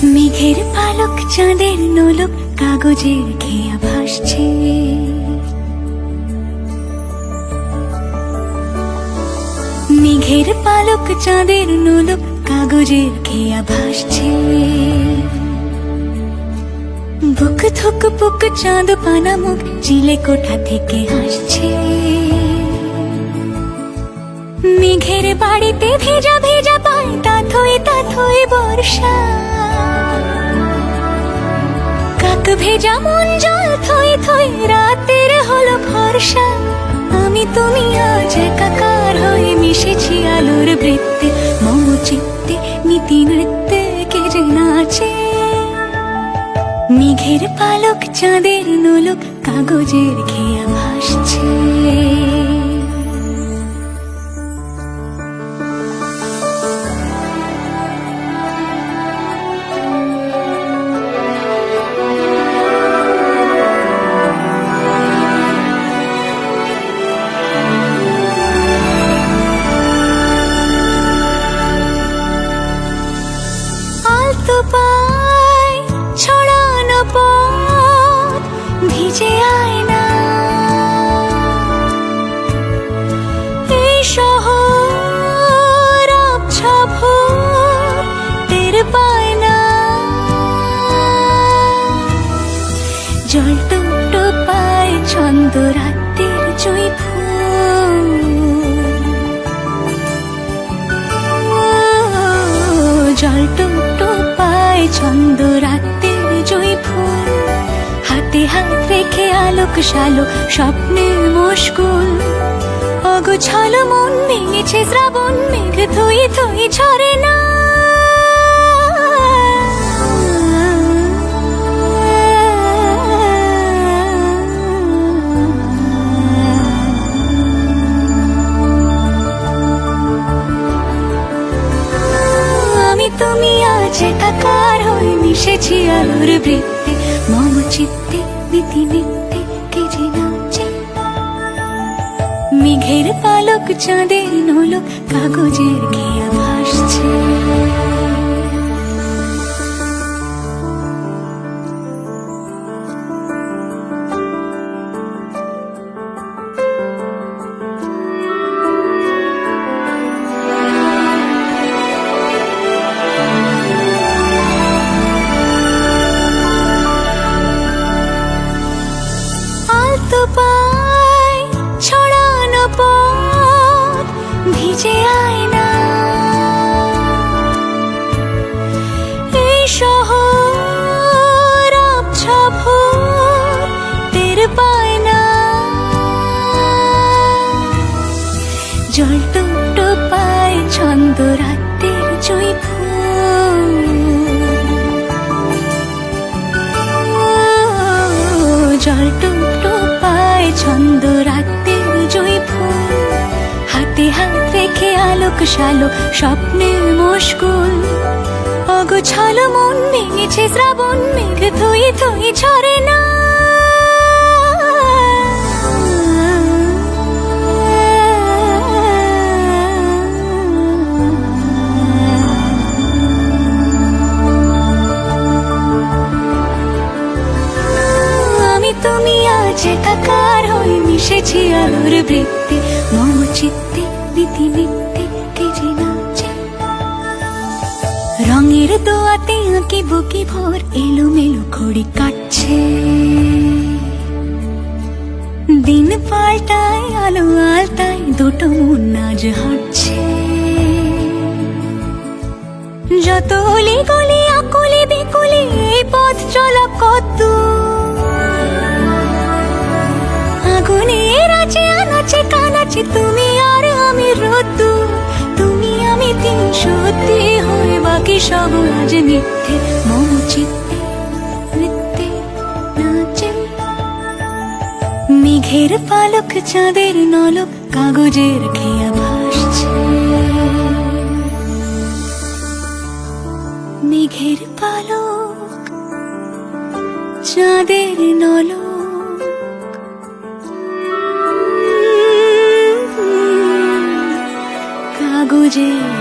মেঘের পালক চাঁদের নোলক কাগজের খেয়া ভাসছে। মেঘের পালক চাঁদের নোলক কাগজের খেয়া ভাসছে। বুক থুক বুক চাঁদ পানা মুখ চিলে কোঠা থেকে হাসছে। মেঘের বাড়িতে ভেজা ভেজা পায় তাথই বর্ষা। কাক ভেজা মন জল থই থই রাতের হলো ভরসা। আমি তুমি আজ একাকার হয়ে মিশেছি আলোর বৃত্তে। মম চিত্তে নীতি নৃত্যে কে যে নাচে। মেঘের পালক চাঁদের নোলক কাগজের খেয়া ভাসছে। ছড়ানো পথ ভিজে আয়না। এই শহর আবছা ভোর টের পায় না। জল টুকটো পায় ছন্দ রাতের জুঁই ফুল। জল টুকটো পায় ছন্দ রাতের জুঁই ফুল। হাতে হাত রেখে আলোক শালোক স্বপ্নের মুশকুল। অগোছালো মন ভেঙেছে শ্রাবণ মেঘ থই থই ঝরে না। তুমি আজ একাকার হয়ে মিশেছি আলোর বৃত্তে। মম চিত্তে নীতি নিত্যে কে যে নাচে। মেঘের পালক চাঁদের নোলক কাগজের খেয়া ভাসছে। ছড়ানো পথ ভিজে আয়না। এই শহর আবছা ভোর টের পায় না। জল টুকটো পায় ছন্দ রাতের জুঁই ফুল। জল টুকটো পায় ছন্দ রাতের জুঁই ফুল। হাতে হাত রেখে আলোক শালোক স্বপ্নের মুশকুল। অগোছালো মন ভেঙেছে শ্রাবণ মেঘ থই থই ঝরে না। তুমি আজ একাকার হয়ে মিশেছি আলোর বৃত্তে। মম চিত্তে নীতি নিত্যে কে যে নাচে। রঙের দোয়াতে আঁকি বুকি ভোর এলোমেলো ঘড়ি কাটছে। দিন পাল্টায় আলো আলতায় দুটো মন আজ হাঁটছে। যত অলি গলি আকুলি বিকুলি এই পথ চলা কত। আগুনের আছে আনাচে কানাচে তুমি আর আমি রোদ্দু। তুমি আমি তিন সত্যি হয়ে বাকি সব আজ মিথ্যে। মম চিত্তে নৃত্যে নাচে। মেঘের পালক চাঁদের নলক কাগজের খেয়া ভাসছে। মেঘের পালক চাঁদের নলক কাগজের